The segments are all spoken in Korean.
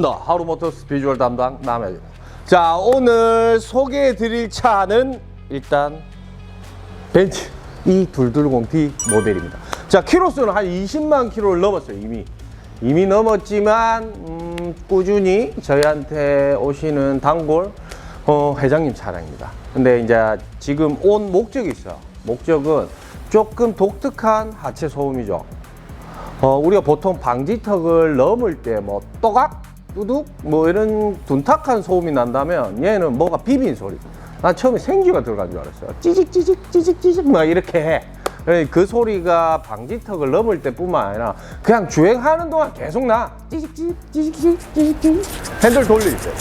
반갑습니다. 하루모터스 비주얼 담당 남해입니다. 자, 오늘 소개해 드릴 차는 일단 벤츠 E220D 모델입니다. 자, 키로수는 한 20만 키로를 넘었어요. 이미 넘었지만 꾸준히 저희한테 오시는 단골 회장님 차량입니다. 근데 이제 지금 온 목적이 있어요. 목적은 조금 독특한 하체 소음이죠. 우리가 보통 방지턱을 넘을 때 뭐 또각, 뚜둑 뭐 이런 둔탁한 소음이 난다면 얘는 뭐가 비빈 소리. 나 처음에 생쥐가 들어간 줄 알았어요. 찌직찌직 막 이렇게 해. 그 소리가 방지턱을 넘을 때뿐만 아니라 그냥 주행하는 동안 계속 나. 찌직 핸들 돌릴 때.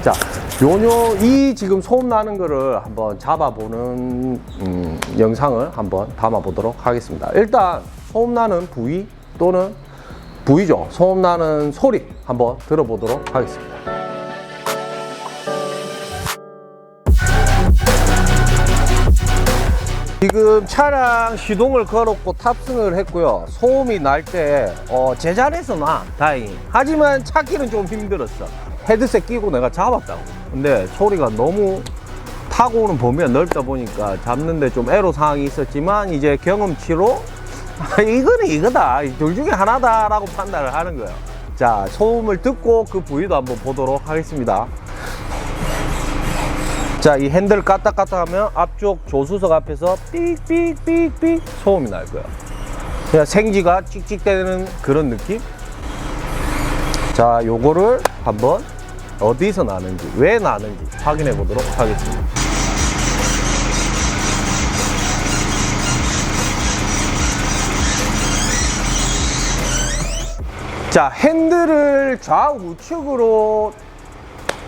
자, 이 지금 소음 나는 거를 한번 잡아보는 영상을 한번 담아 보도록 하겠습니다. 일단 소음 나는 부위 또는 부위죠. 소음 나는 소리 한번 들어보도록 하겠습니다. 지금 차량 시동을 걸었고 탑승을 했고요. 소음이 날 때 제자리에서 나 다행히. 하지만 찾기는 좀 힘들었어. 헤드셋 끼고 내가 잡았다고. 근데 소리가 너무 타고 오는 범위가 넓다 보니까 잡는데 좀 애로사항이 있었지만 이제 경험치로 이거는 이거다, 둘 중에 하나다 라고 판단을 하는 거예요. 자, 소음을 듣고 그 부위도 한번 보도록 하겠습니다. 자, 이 핸들 까딱까딱 하면 앞쪽 조수석 앞에서 삑삑삑삑 소음이 날 거예요. 그냥 생쥐가 찍찍대는 그런 느낌. 자, 요거를 한번 어디서 나는지, 왜 나는지 확인해 보도록 하겠습니다. 자, 핸들을 좌우측으로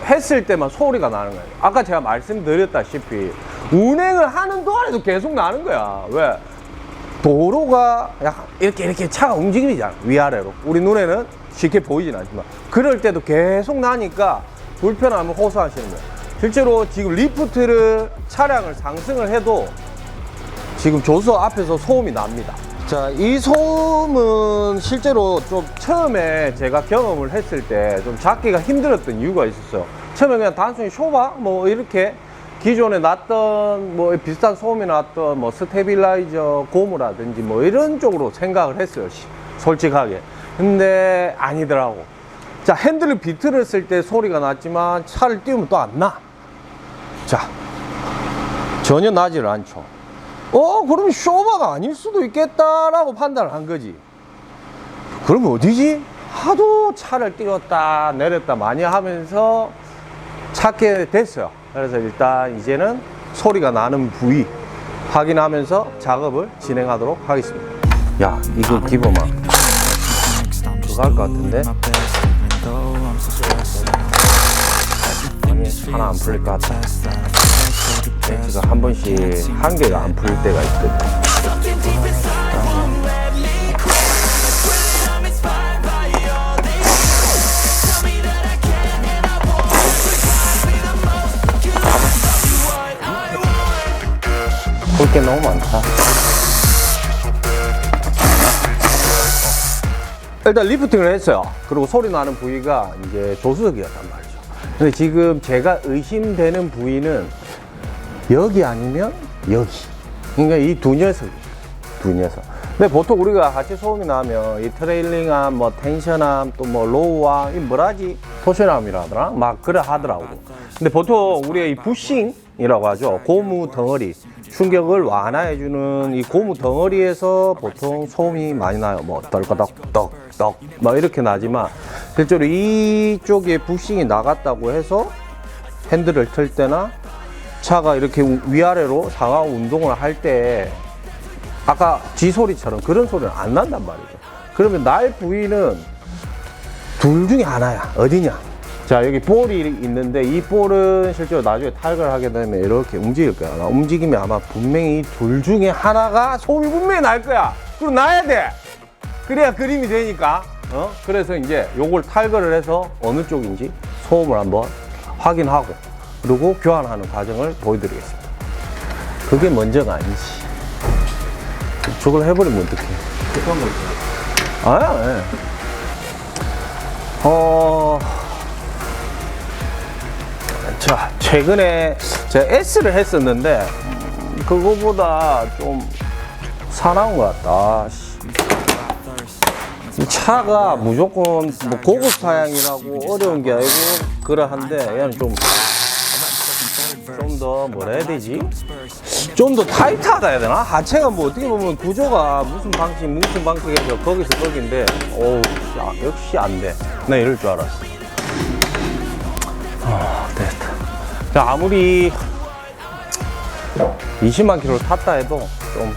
했을 때만 소리가 나는 거예요. 아까 제가 말씀드렸다시피 운행을 하는 동안에도 계속 나는 거야. 왜? 도로가 약간 이렇게 차가 움직이잖아. 위아래로. 우리 눈에는 쉽게 보이진 않지만 그럴 때도 계속 나니까 불편함을 호소하시는 거예요. 실제로 지금 리프트를 차량을 상승을 해도 지금 조수석 앞에서 소음이 납니다. 자, 이 소음은 실제로 좀 처음에 제가 경험을 했을 때 좀 잡기가 힘들었던 이유가 있었어요. 처음에 그냥 단순히 쇼바 뭐 이렇게 기존에 났던 뭐 비슷한 소음이 났던 뭐 스테빌라이저 고무라든지 뭐 이런 쪽으로 생각을 했어요. 솔직하게. 근데 아니더라고. 자, 핸들을 비틀었을 때 소리가 났지만 차를 띄우면 또 안 나. 자, 전혀 나지를 않죠. 그러면 쇼바가 아닐 수도 있겠다라고 판단을 한 거지. 그러면 어디지? 하도 차를 띄웠다 내렸다 많이 하면서 찾게 됐어요. 그래서 일단 이제는 소리가 나는 부위 확인하면서 작업을 진행하도록 하겠습니다. 야, 이거 기범아 그거 할 것 같은데? 아니, 하나 안 풀릴 것 같아. 벤츠가 한 번씩 한 개가 안 풀릴 때가 있거든. 볼 게 너무 많다. 일단 리프팅을 했어요. 그리고 소리 나는 부위가 이제 조수석이었단 말이죠. 근데 지금 제가 의심되는 부위는 여기 아니면 여기. 그러니까 이 두 녀석. 근데 보통 우리가 하체 소음이 나면 이 트레일링암, 뭐 텐션암, 또 뭐 로우암, 이 뭐라지? 토션암이라 하더라? 막 그래 하더라고. 근데 보통 우리가 이 부싱이라고 하죠. 고무 덩어리. 충격을 완화해주는 이 고무 덩어리에서 보통 소음이 많이 나요. 뭐 덜거덕, 떡, 막 이렇게 나지만 실제로 이쪽에 부싱이 나갔다고 해서 핸들을 틀 때나 차가 이렇게 위아래로 상하 운동을 할 때 아까 G 소리처럼 그런 소리는 안 난단 말이죠. 그러면 날 부위는 둘 중에 하나야. 어디냐? 자, 여기 볼이 있는데 이 볼은 실제로 나중에 탈거를 하게 되면 이렇게 움직일 거야. 움직이면 아마 분명히 둘 중에 하나가 소음이 분명히 날 거야. 그리고 나야 돼. 그래야 그림이 되니까. 그래서 이제 요걸 탈거를 해서 어느 쪽인지 소음을 한번 확인하고 그리고 교환하는 과정을 보여드리겠습니다. 그게 먼저가 아니지. 저걸 해버리면 어떡해. 급한 거 있잖아. 아야, 예. 자, 최근에 제가 S를 했었는데 그거보다 좀 사나운 것 같다. 이 차가 무조건 뭐 고급 사양이라고 어려운 게 아니고 그러한데 얘는 좀 더 뭐라 해야 되지? 좀 더 타이트하다 해야 되나? 하체가 뭐 어떻게 보면 구조가 무슨 방식에서 거기서 거기인데 어우 역시 안 돼. 나 이럴 줄 알았어. 됐다. 자, 아무리 20만 킬로 탔다 해도 좀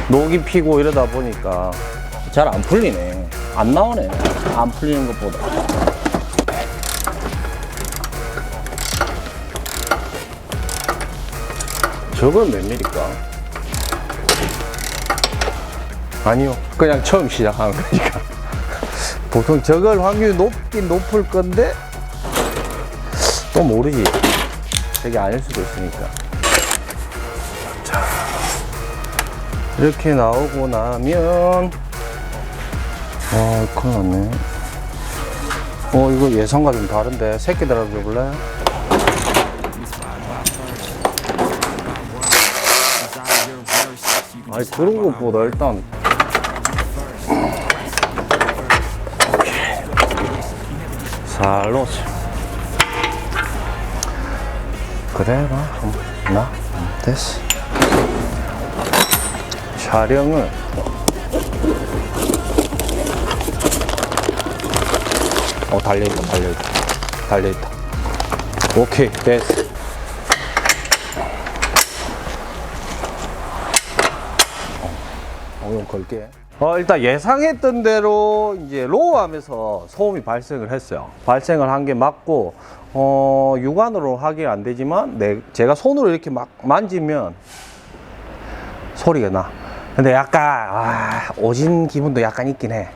녹이 피고 이러다 보니까 잘 안 풀리네. 안 나오네. 안 풀리는 것보다. 저건 몇 밀일까? 아니요. 그냥 처음 시작하는 거니까. 보통 저걸 확률이 높긴 높을 건데 또 모르지. 되게 아닐 수도 있으니까. 자, 이렇게 나오고 나면 큰일 났네. 이거 예상과 좀 다른데 새끼들 한번 줘볼래? 아니 그런 것보다 일단 살로스 그래 나 됐어. 촬영을 달려있다. 오케이 됐어. 이건 걸게. 일단 예상했던 대로 이제 로우하면서 소음이 발생을 했어요. 발생을 한 게 맞고, 육안으로 확인 안 되지만, 제가 손으로 이렇게 막 만지면 소리가 나. 근데 약간, 오진 기분도 약간 있긴 해.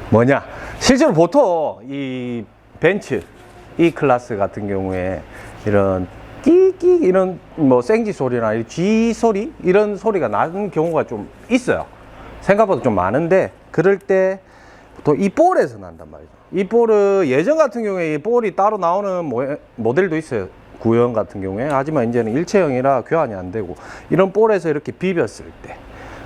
뭐냐? 실제로 보통 이 벤츠 E 클래스 같은 경우에 이런 끼끼 이런 뭐 생지 소리나 G 소리 이런 소리가 나는 경우가 좀 있어요. 생각보다 좀 많은데 그럴 때 보통 이 볼에서 난단 말이죠. 이 볼은 예전 같은 경우에 이 볼이 따로 나오는 모델도 있어요. 구형 같은 경우에. 하지만 이제는 일체형이라 교환이 안 되고 이런 볼에서 이렇게 비볐을 때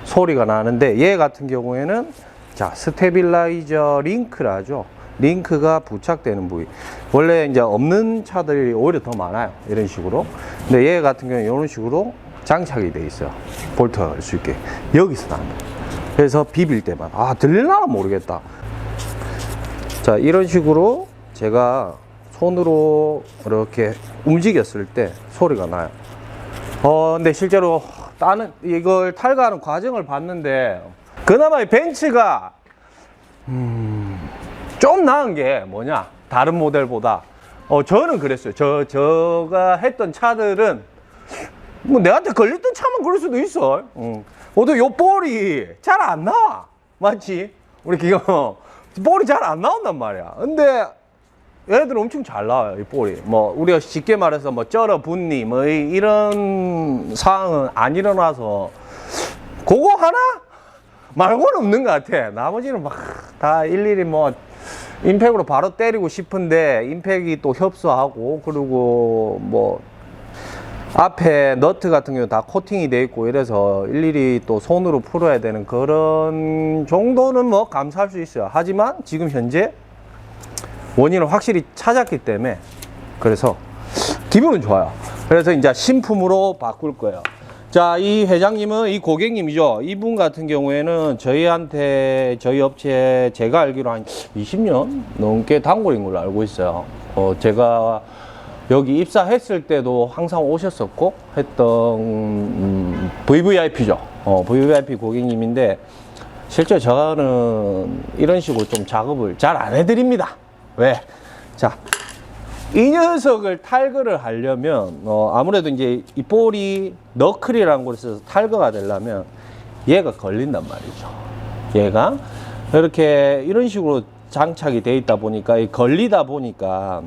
소리가 나는데 얘 같은 경우에는 자, 스테빌라이저 링크라죠. 링크가 부착되는 부위. 원래 이제 없는 차들이 오히려 더 많아요. 이런 식으로. 근데 얘 같은 경우는 이런 식으로 장착이 돼 있어요. 볼트가 갈 수 있게. 여기서 나는. 그래서 비빌 때마다. 들릴라나 모르겠다. 자, 이런 식으로 제가 손으로 이렇게 움직였을 때 소리가 나요. 근데 실제로 이걸 탈거하는 과정을 봤는데 그나마 이 벤츠가 좀 나은 게 뭐냐 다른 모델보다 저는 그랬어요. 제가 했던 차들은 뭐 내한테 걸렸던 차만 그럴 수도 있어. 보통 요 볼이 잘 안 나와. 맞지? 우리 기가 볼이 잘 안 나온단 말이야. 근데 얘들은 엄청 잘 나와요. 이 볼이 뭐 우리가 쉽게 말해서 뭐 쩔어 붙니 뭐 이런 상황은 안 일어나서 그거 하나 말고는 없는 것 같아. 나머지는 막 다 일일이 뭐 임팩으로 바로 때리고 싶은데 임팩이 또 협소하고 그리고 뭐 앞에 너트 같은 경우 다 코팅이 돼 있고 이래서 일일이 또 손으로 풀어야 되는 그런 정도는 뭐 감수할 수 있어요. 하지만 지금 현재 원인을 확실히 찾았기 때문에 그래서 기분은 좋아요. 그래서 이제 신품으로 바꿀 거예요. 자, 이 회장님은 이 고객님이죠. 이분 같은 경우에는 저희 업체에 제가 알기로 한 20년 넘게 단골인 걸로 알고 있어요. 제가 여기 입사했을 때도 항상 오셨었고 했던 VVIP죠. VVIP 고객님인데 실제 저는 이런 식으로 좀 작업을 잘 안 해드립니다. 왜? 자, 이 녀석을 탈거를 하려면 아무래도 이제 이 볼이 너클이라는 곳에서 탈거가 되려면 얘가 걸린단 말이죠. 얘가 이렇게 이런 식으로 장착이 돼 있다 보니까 걸리다 보니까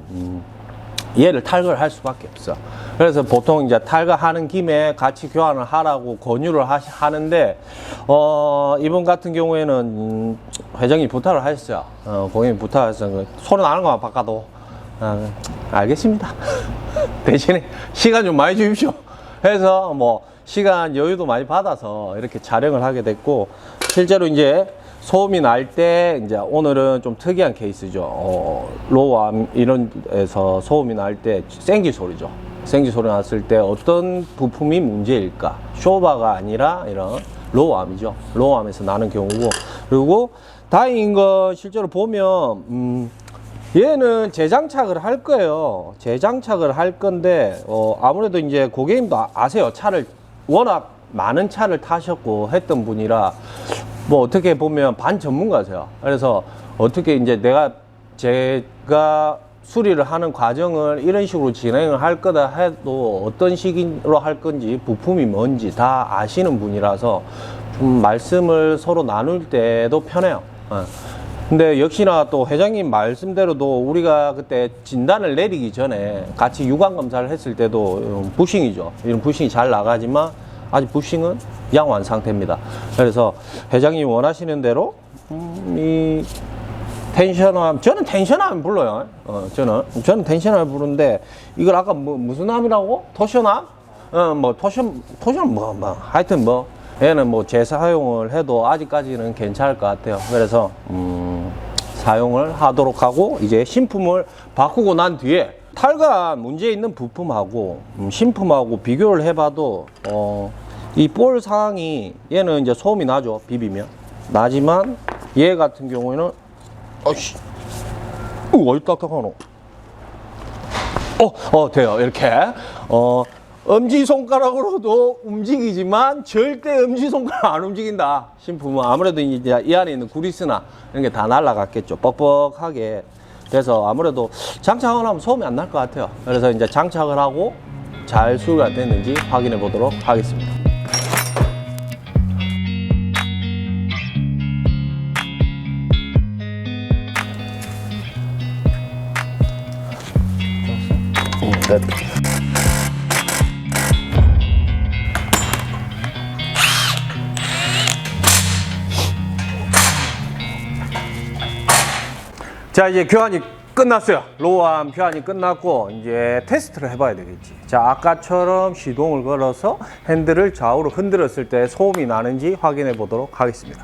얘를 탈거를 할 수밖에 없어. 그래서 보통 이제 탈거하는 김에 같이 교환을 하라고 권유를 하는데 이분 같은 경우에는 회장님이 부탁을 하셨어요. 고객님이 부탁을 하셔서 손에 나는 것만 바꿔도 알겠습니다. 대신에 시간 좀 많이 주십시오. 해서 뭐 시간 여유도 많이 받아서 이렇게 촬영을 하게 됐고, 실제로 이제 소음이 날 때 이제 오늘은 좀 특이한 케이스죠. 로우암 이런 데서 소음이 날 때 생지 소리죠. 생지 소리 났을 때 어떤 부품이 문제일까? 쇼바가 아니라 이런 로우암이죠. 로우암에서 나는 경우고, 그리고 다행인 건 실제로 보면 얘는 재장착을 할 거예요. 재장착을 할 건데 아무래도 이제 고객님도 아세요. 차를 워낙 많은 차를 타셨고 했던 분이라 뭐 어떻게 보면 반 전문가세요. 그래서 어떻게 이제 제가 수리를 하는 과정을 이런 식으로 진행을 할 거다 해도 어떤 식으로 할 건지 부품이 뭔지 다 아시는 분이라서 좀 말씀을 서로 나눌 때도 편해요. 근데 역시나 또 회장님 말씀대로도 우리가 그때 진단을 내리기 전에 같이 유관 검사를 했을 때도 부싱이죠. 이런 부싱이 잘 나가지만 아직 부싱은 양호한 상태입니다. 그래서 회장님이 원하시는 대로 이 텐션함, 저는 텐션함 불러요. 저는 텐션함 부르는데 이걸 아까 무슨 함이라고? 토션함? 토션 하여튼 얘는 뭐 재사용을 해도 아직까지는 괜찮을 것 같아요. 그래서 사용을 하도록 하고, 이제 신품을 바꾸고 난 뒤에 탈관 문제 있는 부품하고 신품하고 비교를 해봐도 이 볼 상황이, 얘는 이제 소음이 나죠. 비비면 나지만 얘 같은 경우에는 어이씨, 어이 딱딱하노. 돼요. 이렇게 엄지손가락으로도 움직이지만 절대 엄지손가락 안 움직인다. 신품은 아무래도 이제 이 안에 있는 구리스나 이런 게 다 날라갔겠죠. 뻑뻑하게. 그래서 아무래도 장착을 하면 소음이 안 날 것 같아요. 그래서 이제 장착을 하고 잘 수리가 됐는지 확인해 보도록 하겠습니다. 됐다. 자, 이제 교환이 끝났어요. 로우암 교환이 끝났고 이제 테스트를 해봐야 되겠지. 자, 아까처럼 시동을 걸어서 핸들을 좌우로 흔들었을 때 소음이 나는지 확인해 보도록 하겠습니다.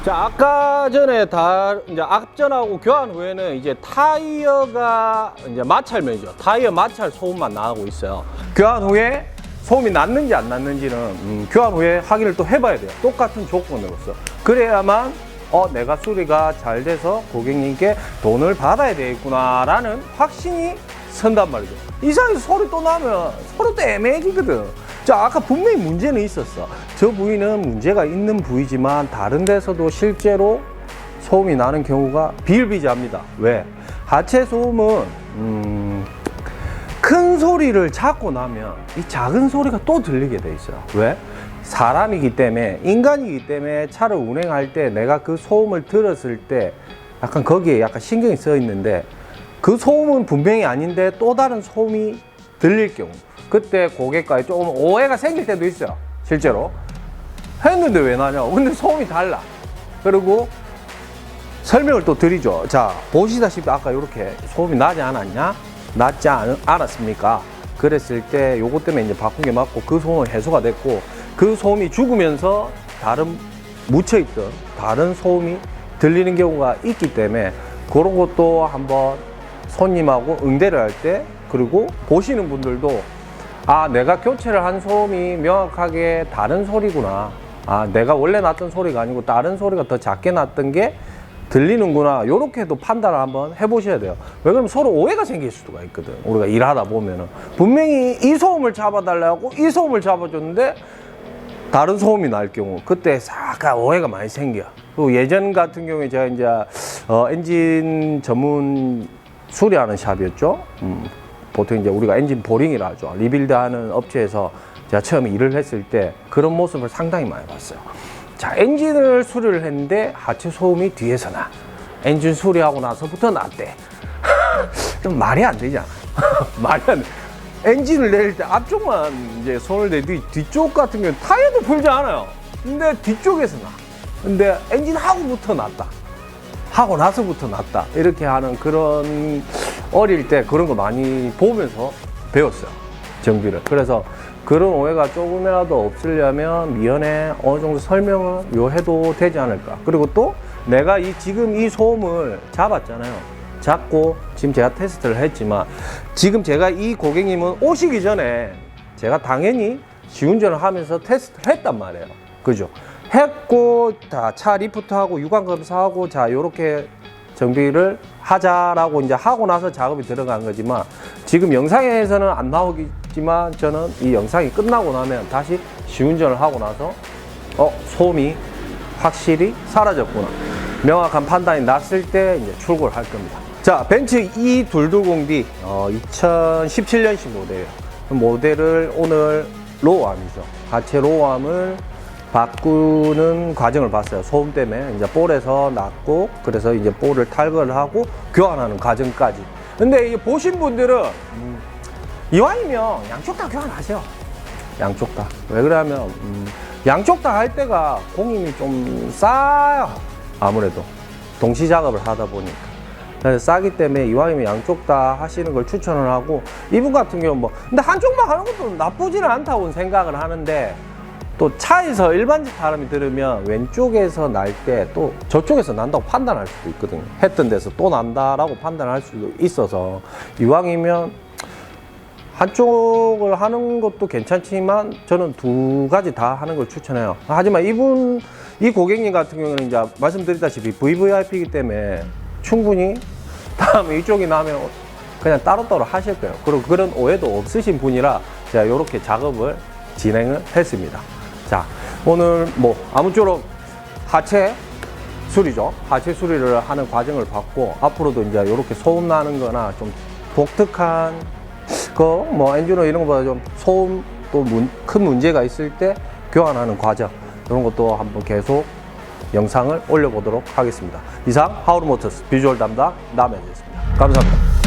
자, 아까 전에 이제 앞전하고 교환 후에는 이제 타이어가 이제 마찰면이죠. 타이어 마찰 소음만 나고 있어요. 교환 후에 소음이 났는지 안 났는지는 교환 후에 확인을 또 해봐야 돼요. 똑같은 조건으로서. 그래야만 내가 수리가 잘 돼서 고객님께 돈을 받아야 되겠구나라는 확신이 선단 말이죠. 이상해서 소리 또 나면 서로 또 애매해지거든. 자, 아까 분명히 문제는 있었어. 저 부위는 문제가 있는 부위지만 다른 데서도 실제로 소음이 나는 경우가 비일비재합니다. 왜? 하체 소음은 큰 소리를 잡고 나면 이 작은 소리가 또 들리게 돼 있어요. 왜? 사람이기 때문에, 인간이기 때문에 차를 운행할 때 내가 그 소음을 들었을 때 약간 거기에 약간 신경이 써 있는데, 그 소음은 분명히 아닌데 또 다른 소음이 들릴 경우, 그때 고객과의 조금 오해가 생길 때도 있어요. 실제로 했는데 왜 나냐고. 근데 소음이 달라. 그리고 설명을 또 드리죠. 자, 보시다시피 아까 이렇게 소음이 나지 않았냐? 났지 않았습니까? 그랬을 때 요것 때문에 이제 바꾼 게 맞고, 그 소음은 해소가 됐고, 그 소음이 죽으면서 다른 묻혀있던 다른 소음이 들리는 경우가 있기 때문에 그런 것도 한번 손님하고 응대를 할 때, 그리고 보시는 분들도 내가 교체를 한 소음이 명확하게 다른 소리구나. 내가 원래 났던 소리가 아니고 다른 소리가 더 작게 났던 게 들리는구나. 요렇게도 판단을 한번 해보셔야 돼요. 왜 그러면 서로 오해가 생길 수가 있거든. 우리가 일하다 보면은 분명히 이 소음을 잡아달라고 이 소음을 잡아줬는데 다른 소음이 날 경우, 그때 약간 오해가 많이 생겨. 그리고 예전 같은 경우에 제가 이제 엔진 전문 수리하는 샵이었죠. 보통 이제 우리가 엔진 보링이라 하죠. 리빌드 하는 업체에서 제가 처음에 일을 했을 때 그런 모습을 상당히 많이 봤어요. 자, 엔진을 수리를 했는데 하체 소음이 뒤에서 나. 엔진 수리하고 나서부터 났대. 좀 말이 안 되잖아. 말이 안 돼. 엔진을 내릴 때 앞쪽만 이제 손을 내뒤 뒤쪽 같은 경우는 타이어도 풀지 않아요. 근데 뒤쪽에서 나. 근데 엔진 하고부터 났다. 하고 나서부터 났다. 이렇게 하는 그런 어릴 때 그런 거 많이 보면서 배웠어요. 정비를. 그래서 그런 오해가 조금이라도 없으려면 미연에 어느 정도 설명을 해도 되지 않을까. 그리고 또 내가 지금 이 소음을 잡았잖아요. 잡고 지금 제가 테스트를 했지만 지금 제가 이 고객님은 오시기 전에 제가 당연히 시운전을 하면서 테스트를 했단 말이에요. 그죠? 했고 다 차 리프트하고 유관 검사하고 자 요렇게 정비를 하자라고 이제 하고 나서 작업이 들어간 거지만 지금 영상에서는 안 나오겠지만 저는 이 영상이 끝나고 나면 다시 시운전을 하고 나서 소음이 확실히 사라졌구나 명확한 판단이 났을 때 이제 출고를 할 겁니다. 자, 벤츠 E220D 2017년식 모델이에요. 모델을 오늘 로우암이죠. 하체 로우암을 바꾸는 과정을 봤어요. 소음 때문에 이제 볼에서 났고 그래서 이제 볼을 탈거를 하고 교환하는 과정까지. 근데 이제 보신 분들은 이왕이면 양쪽 다 교환하세요. 양쪽 다. 왜 그러냐면 양쪽 다 할 때가 공임이 좀 싸요. 아무래도 동시 작업을 하다 보니까. 그래서 싸기 때문에 이왕이면 양쪽 다 하시는 걸 추천을 하고 이분 같은 경우는 근데 한쪽만 하는 것도 나쁘지는 않다고 생각을 하는데 또 차에서 일반적 사람이 들으면 왼쪽에서 날 때 또 저쪽에서 난다고 판단할 수도 있거든요. 했던 데서 또 난다라고 판단할 수도 있어서 이왕이면 한쪽을 하는 것도 괜찮지만 저는 두 가지 다 하는 걸 추천해요. 하지만 이 고객님 같은 경우는 이제 말씀드렸다시피 VVIP이기 때문에 충분히 다음에 이쪽이 나면 그냥 따로따로 하실 거예요. 그리고 그런 오해도 없으신 분이라 제가 이렇게 작업을 진행을 했습니다. 자, 오늘 아무쪼록 하체 수리죠. 하체 수리를 하는 과정을 봤고 앞으로도 이제 이렇게 소음 나는 거나 좀 독특한 엔진오일 이런 거보다 좀 소음 또 큰 문제가 있을 때 교환하는 과정 이런 것도 한번 계속 영상을 올려보도록 하겠습니다. 이상 하우르모터스 비주얼 담당 남현재였습니다. 감사합니다.